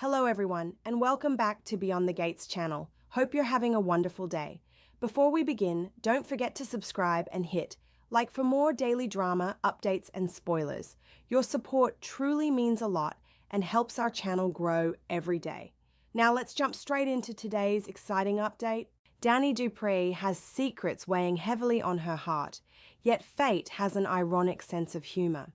Hello everyone, and welcome back to Beyond the Gates channel. Hope you're having a wonderful day. Before we begin, don't forget to subscribe and hit like for more daily drama, updates, and spoilers. Your support truly means a lot and helps our channel grow every day. Now let's jump straight into today's exciting update. Dani Dupree has secrets weighing heavily on her heart, yet fate has an ironic sense of humor.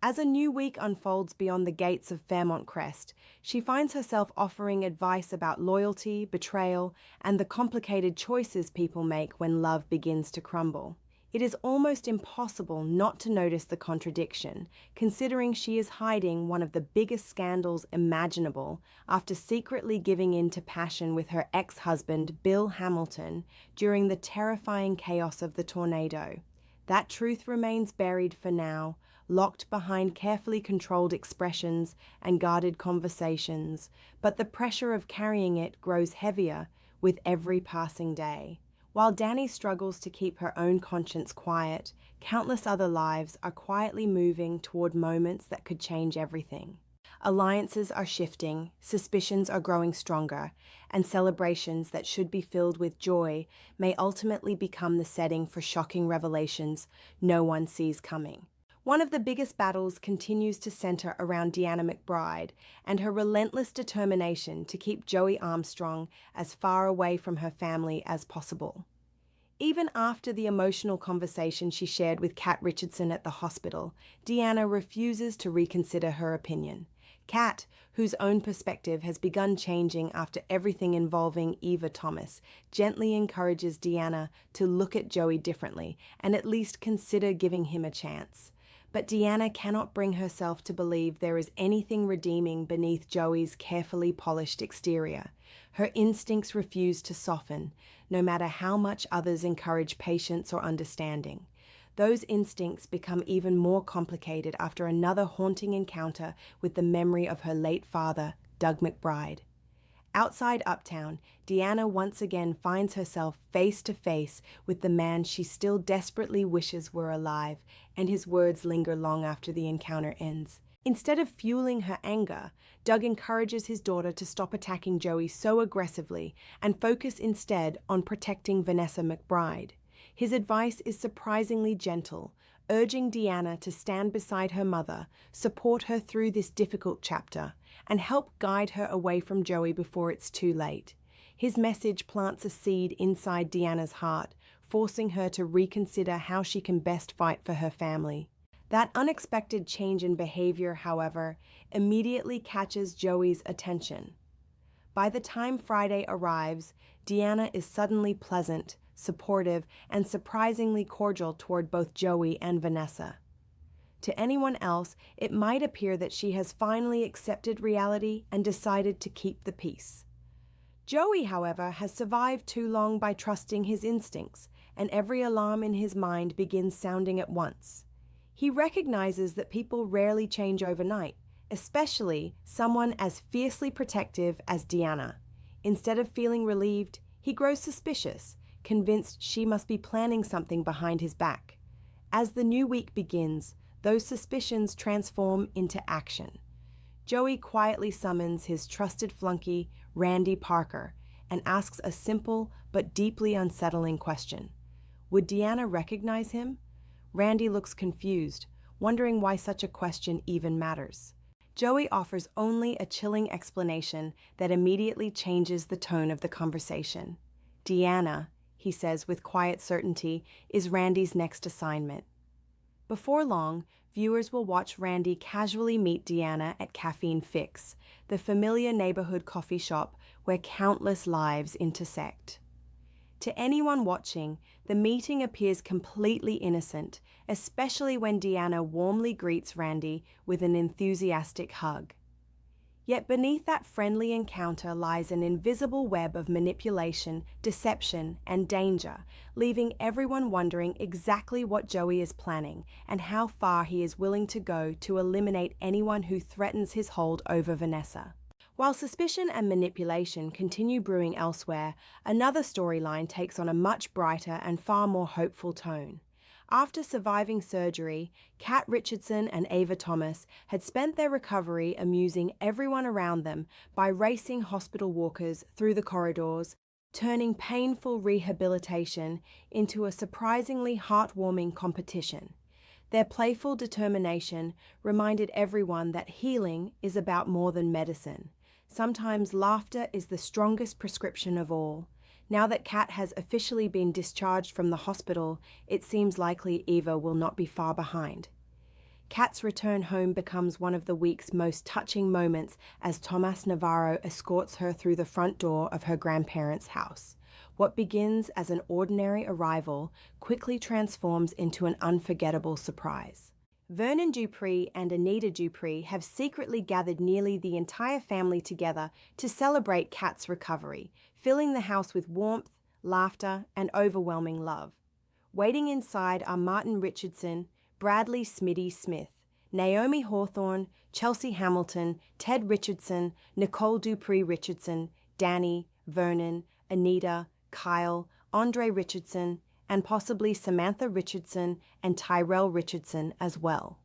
As a new week unfolds beyond the gates of Fairmont Crest, she finds herself offering advice about loyalty, betrayal, and the complicated choices people make when love begins to crumble. It is almost impossible not to notice the contradiction, considering she is hiding one of the biggest scandals imaginable after secretly giving in to passion with her ex-husband, Bill Hamilton, during the terrifying chaos of the tornado. That truth remains buried for now, locked behind carefully controlled expressions and guarded conversations, but the pressure of carrying it grows heavier with every passing day. While Dani struggles to keep her own conscience quiet, countless other lives are quietly moving toward moments that could change everything. Alliances are shifting, suspicions are growing stronger, and celebrations that should be filled with joy may ultimately become the setting for shocking revelations no one sees coming. One of the biggest battles continues to center around Deanna McBride and her relentless determination to keep Joey Armstrong as far away from her family as possible. Even after the emotional conversation she shared with Kat Richardson at the hospital, Deanna refuses to reconsider her opinion. Kat, whose own perspective has begun changing after everything involving Eva Thomas, gently encourages Deanna to look at Joey differently and at least consider giving him a chance. But Deanna cannot bring herself to believe there is anything redeeming beneath Joey's carefully polished exterior. Her instincts refuse to soften, no matter how much others encourage patience or understanding. Those instincts become even more complicated after another haunting encounter with the memory of her late father, Doug McBride. Outside Uptown, Deanna once again finds herself face to face with the man she still desperately wishes were alive, and his words linger long after the encounter ends. Instead of fueling her anger, Doug encourages his daughter to stop attacking Joey so aggressively and focus instead on protecting Vanessa McBride. His advice is surprisingly gentle, urging Deanna to stand beside her mother, support her through this difficult chapter, and help guide her away from Joey before it's too late. His message plants a seed inside Deanna's heart, forcing her to reconsider how she can best fight for her family. That unexpected change in behavior, however, immediately catches Joey's attention. By the time Friday arrives, Deanna is suddenly pleasant, supportive, and surprisingly cordial toward both Joey and Vanessa. To anyone else, it might appear that she has finally accepted reality and decided to keep the peace. Joey, however, has survived too long by trusting his instincts, and every alarm in his mind begins sounding at once. He recognizes that people rarely change overnight, especially someone as fiercely protective as Deanna. Instead of feeling relieved, he grows suspicious, convinced she must be planning something behind his back. As the new week begins, those suspicions transform into action. Joey quietly summons his trusted flunky, Randy Parker, and asks a simple but deeply unsettling question. Would Deanna recognize him? Randy looks confused, wondering why such a question even matters. Joey offers only a chilling explanation that immediately changes the tone of the conversation. Deanna, he says with quiet certainty, is Randy's next assignment. Before long, viewers will watch Randy casually meet Deanna at Caffeine Fix, the familiar neighborhood coffee shop where countless lives intersect. To anyone watching, the meeting appears completely innocent, especially when Deanna warmly greets Randy with an enthusiastic hug. Yet beneath that friendly encounter lies an invisible web of manipulation, deception, and danger, leaving everyone wondering exactly what Joey is planning and how far he is willing to go to eliminate anyone who threatens his hold over Vanessa. While suspicion and manipulation continue brewing elsewhere, another storyline takes on a much brighter and far more hopeful tone. After surviving surgery, Kat Richardson and Ava Thomas had spent their recovery amusing everyone around them by racing hospital walkers through the corridors, turning painful rehabilitation into a surprisingly heartwarming competition. Their playful determination reminded everyone that healing is about more than medicine. Sometimes laughter is the strongest prescription of all. Now that Kat has officially been discharged from the hospital, it seems likely Eva will not be far behind. Kat's return home becomes one of the week's most touching moments as Tomas Navarro escorts her through the front door of her grandparents' house. What begins as an ordinary arrival quickly transforms into an unforgettable surprise. Vernon Dupree and Anita Dupree have secretly gathered nearly the entire family together to celebrate Kat's recovery, filling the house with warmth, laughter, and overwhelming love. Waiting inside are Martin Richardson, Bradley Smitty Smith, Naomi Hawthorne, Chelsea Hamilton, Ted Richardson, Nicole Dupree Richardson, Dani, Vernon, Anita, Kyle, Andre Richardson, and possibly Samantha Richardson and Tyrell Richardson as well.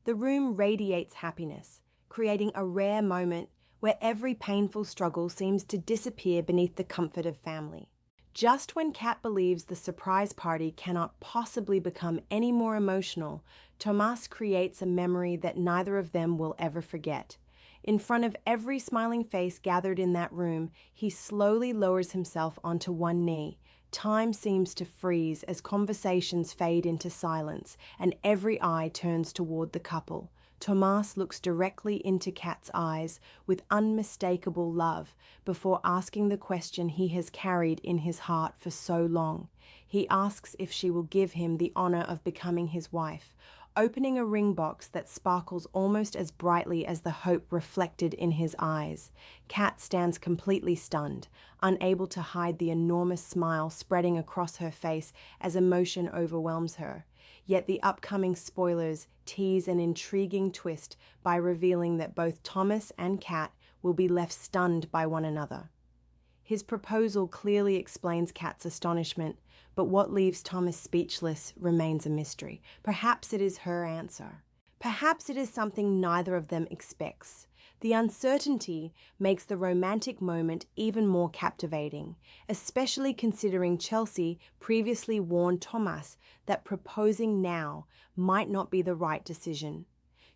The room radiates happiness, creating a rare moment where every painful struggle seems to disappear beneath the comfort of family. Just when Kat believes the surprise party cannot possibly become any more emotional, Tomas creates a memory that neither of them will ever forget. In front of every smiling face gathered in that room, he slowly lowers himself onto one knee. Time seems to freeze as conversations fade into silence and every eye turns toward the couple. Tomas looks directly into Kat's eyes with unmistakable love before asking the question he has carried in his heart for so long. He asks if she will give him the honor of becoming his wife, opening a ring box that sparkles almost as brightly as the hope reflected in his eyes. Kat stands completely stunned, unable to hide the enormous smile spreading across her face as emotion overwhelms her. Yet the upcoming spoilers tease an intriguing twist by revealing that both Thomas and Kat will be left stunned by one another. His proposal clearly explains Kat's astonishment, but what leaves Thomas speechless remains a mystery. Perhaps it is her answer. Perhaps it is something neither of them expects. The uncertainty makes the romantic moment even more captivating, especially considering Chelsea previously warned Thomas that proposing now might not be the right decision.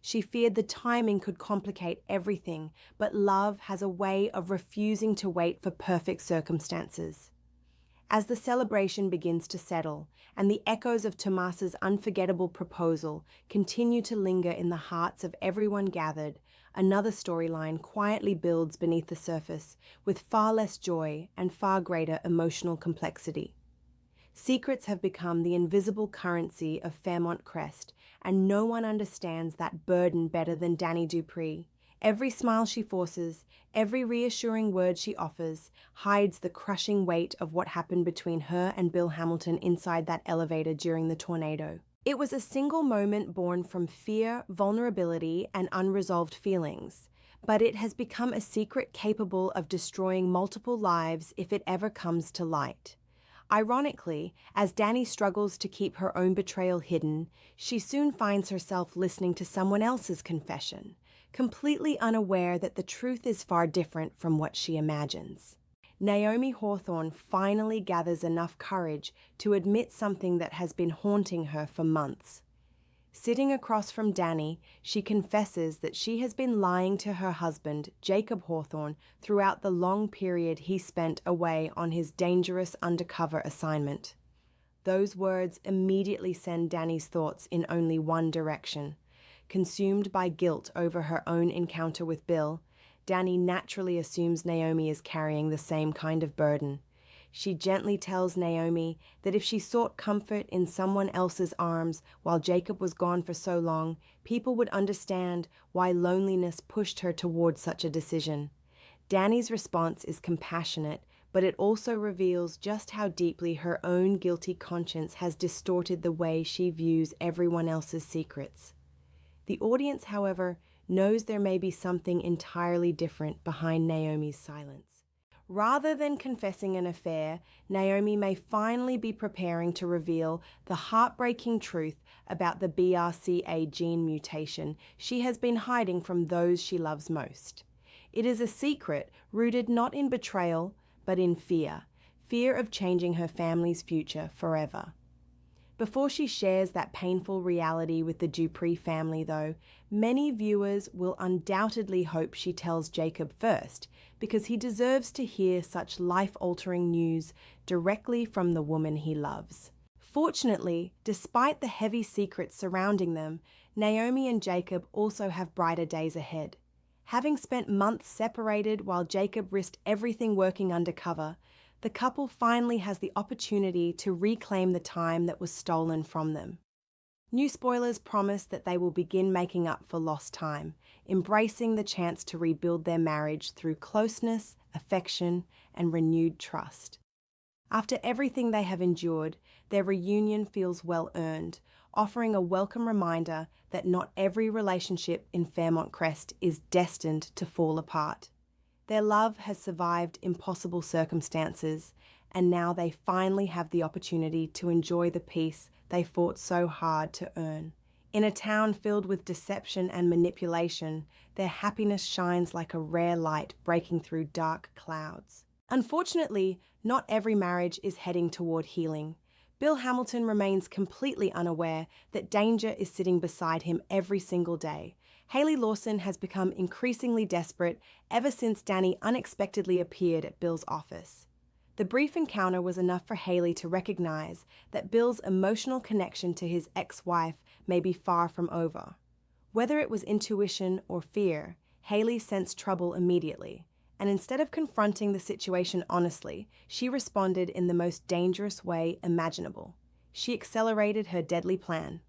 She feared the timing could complicate everything, but love has a way of refusing to wait for perfect circumstances. As the celebration begins to settle, and the echoes of Tomas's unforgettable proposal continue to linger in the hearts of everyone gathered, another storyline quietly builds beneath the surface, with far less joy and far greater emotional complexity. Secrets have become the invisible currency of Fairmont Crest, and no one understands that burden better than Dani Dupree. Every smile she forces, every reassuring word she offers, hides the crushing weight of what happened between her and Bill Hamilton inside that elevator during the tornado. It was a single moment born from fear, vulnerability, and unresolved feelings, but it has become a secret capable of destroying multiple lives if it ever comes to light. Ironically, as Dani struggles to keep her own betrayal hidden, she soon finds herself listening to someone else's confession, completely unaware that the truth is far different from what she imagines. Naomi Hawthorne finally gathers enough courage to admit something that has been haunting her for months. Sitting across from Dani, she confesses that she has been lying to her husband, Jacob Hawthorne, throughout the long period he spent away on his dangerous undercover assignment. Those words immediately send Dani's thoughts in only one direction. Consumed by guilt over her own encounter with Bill, Dani naturally assumes Naomi is carrying the same kind of burden. She gently tells Naomi that if she sought comfort in someone else's arms while Jacob was gone for so long, people would understand why loneliness pushed her toward such a decision. Dani's response is compassionate, but it also reveals just how deeply her own guilty conscience has distorted the way she views everyone else's secrets. The audience, however, knows there may be something entirely different behind Naomi's silence. Rather than confessing an affair, Naomi may finally be preparing to reveal the heartbreaking truth about the BRCA gene mutation she has been hiding from those she loves most. It is a secret rooted not in betrayal, but in fear of changing her family's future forever. Before she shares that painful reality with the Dupree family, though, many viewers will undoubtedly hope she tells Jacob first, because he deserves to hear such life-altering news directly from the woman he loves. Fortunately, despite the heavy secrets surrounding them, Naomi and Jacob also have brighter days ahead. Having spent months separated while Jacob risked everything working undercover, the couple finally has the opportunity to reclaim the time that was stolen from them. New spoilers promise that they will begin making up for lost time, embracing the chance to rebuild their marriage through closeness, affection, and renewed trust. After everything they have endured, their reunion feels well earned, offering a welcome reminder that not every relationship in Fairmont Crest is destined to fall apart. Their love has survived impossible circumstances, and now they finally have the opportunity to enjoy the peace they fought so hard to earn. In a town filled with deception and manipulation, their happiness shines like a rare light breaking through dark clouds. Unfortunately, not every marriage is heading toward healing. Bill Hamilton remains completely unaware that danger is sitting beside him every single day. Haley Lawson has become increasingly desperate ever since Dani unexpectedly appeared at Bill's office. The brief encounter was enough for Haley to recognize that Bill's emotional connection to his ex-wife may be far from over. Whether it was intuition or fear, Haley sensed trouble immediately, and instead of confronting the situation honestly, she responded in the most dangerous way imaginable. She accelerated her deadly plan.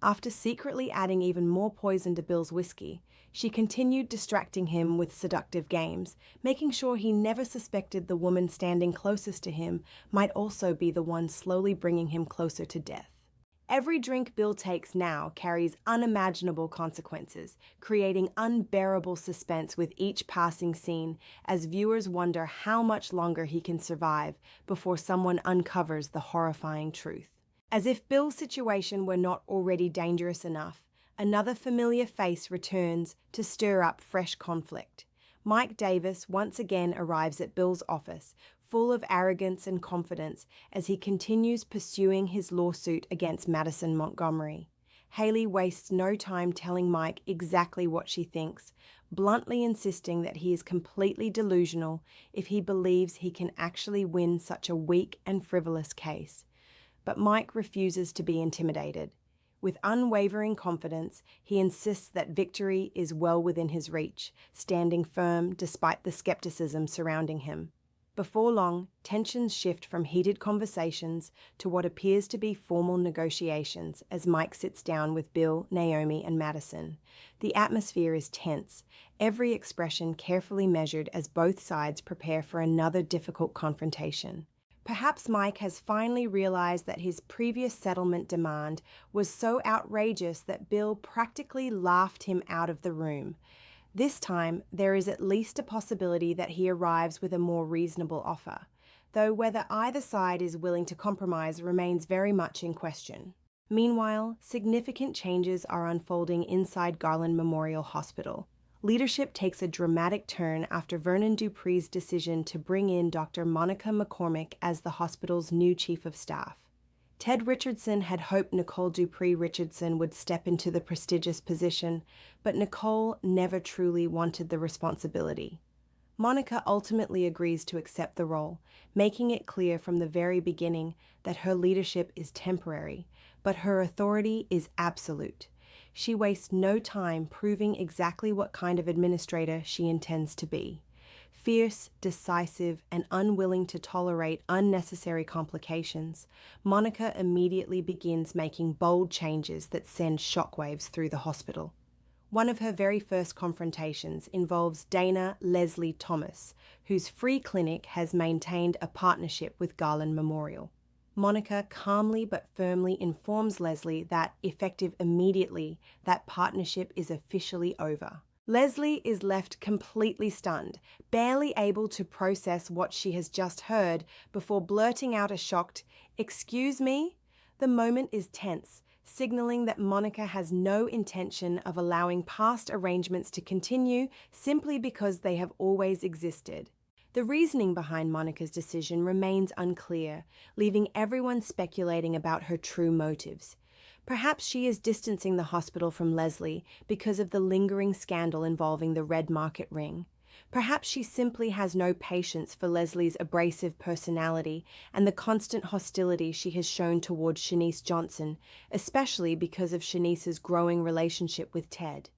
After secretly adding even more poison to Bill's whiskey, she continued distracting him with seductive games, making sure he never suspected the woman standing closest to him might also be the one slowly bringing him closer to death. Every drink Bill takes now carries unimaginable consequences, creating unbearable suspense with each passing scene as viewers wonder how much longer he can survive before someone uncovers the horrifying truth. As if Bill's situation were not already dangerous enough, another familiar face returns to stir up fresh conflict. Mike Davis once again arrives at Bill's office, full of arrogance and confidence as he continues pursuing his lawsuit against Madison Montgomery. Haley wastes no time telling Mike exactly what she thinks, bluntly insisting that he is completely delusional if he believes he can actually win such a weak and frivolous case. But Mike refuses to be intimidated. With unwavering confidence, he insists that victory is well within his reach, standing firm despite the skepticism surrounding him. Before long, tensions shift from heated conversations to what appears to be formal negotiations as Mike sits down with Bill, Naomi, and Madison. The atmosphere is tense, every expression carefully measured as both sides prepare for another difficult confrontation. Perhaps Mike has finally realized that his previous settlement demand was so outrageous that Bill practically laughed him out of the room. This time, there is at least a possibility that he arrives with a more reasonable offer, though whether either side is willing to compromise remains very much in question. Meanwhile, significant changes are unfolding inside Garland Memorial Hospital. Leadership takes a dramatic turn after Vernon Dupree's decision to bring in Dr. Monica McCormick as the hospital's new chief of staff. Ted Richardson had hoped Nicole Dupree Richardson would step into the prestigious position, but Nicole never truly wanted the responsibility. Monica ultimately agrees to accept the role, making it clear from the very beginning that her leadership is temporary, but her authority is absolute. She wastes no time proving exactly what kind of administrator she intends to be. Fierce, decisive, and unwilling to tolerate unnecessary complications, Monica immediately begins making bold changes that send shockwaves through the hospital. One of her very first confrontations involves Dana Leslie Thomas, whose free clinic has maintained a partnership with Garland Memorial. Monica calmly but firmly informs Leslie that, effective immediately, that partnership is officially over. Leslie is left completely stunned, barely able to process what she has just heard before blurting out a shocked, "Excuse me?" The moment is tense, signaling that Monica has no intention of allowing past arrangements to continue simply because they have always existed. The reasoning behind Monica's decision remains unclear, leaving everyone speculating about her true motives. Perhaps she is distancing the hospital from Leslie because of the lingering scandal involving the red market ring. Perhaps she simply has no patience for Leslie's abrasive personality and the constant hostility she has shown towards Shanice Johnson, especially because of Shanice's growing relationship with Ted.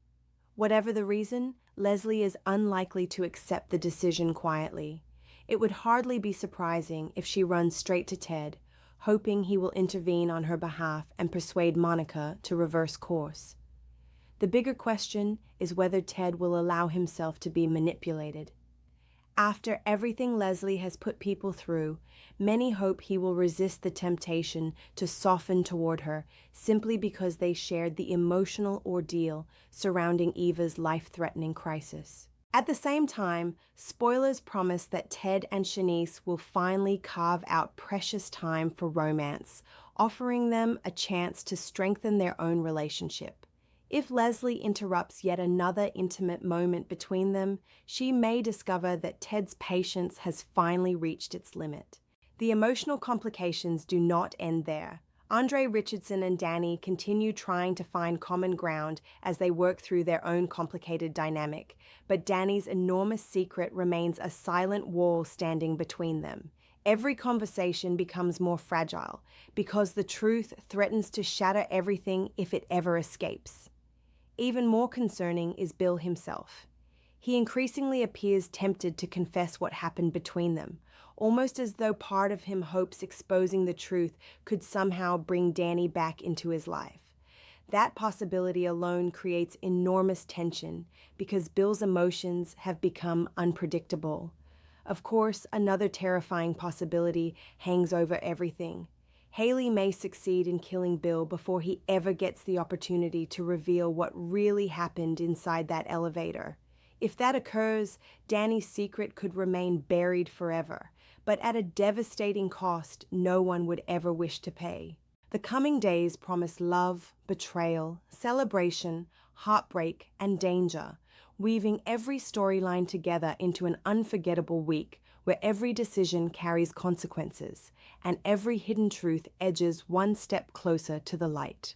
Whatever the reason, Leslie is unlikely to accept the decision quietly. It would hardly be surprising if she runs straight to Ted, hoping he will intervene on her behalf and persuade Monica to reverse course. The bigger question is whether Ted will allow himself to be manipulated. After everything Leslie has put people through, many hope he will resist the temptation to soften toward her simply because they shared the emotional ordeal surrounding Eva's life-threatening crisis. At the same time, spoilers promise that Ted and Shanice will finally carve out precious time for romance, offering them a chance to strengthen their own relationship. If Leslie interrupts yet another intimate moment between them, she may discover that Ted's patience has finally reached its limit. The emotional complications do not end there. Andre Richardson and Dani continue trying to find common ground as they work through their own complicated dynamic, but Dani's enormous secret remains a silent wall standing between them. Every conversation becomes more fragile because the truth threatens to shatter everything if it ever escapes. Even more concerning is Bill himself. He increasingly appears tempted to confess what happened between them, almost as though part of him hopes exposing the truth could somehow bring Dani back into his life. That possibility alone creates enormous tension because Bill's emotions have become unpredictable. Of course, another terrifying possibility hangs over everything. Haley may succeed in killing Bill before he ever gets the opportunity to reveal what really happened inside that elevator. If that occurs, Dani's secret could remain buried forever, but at a devastating cost no one would ever wish to pay. The coming days promise love, betrayal, celebration, heartbreak, and danger, weaving every storyline together into an unforgettable week where every decision carries consequences and every hidden truth edges one step closer to the light.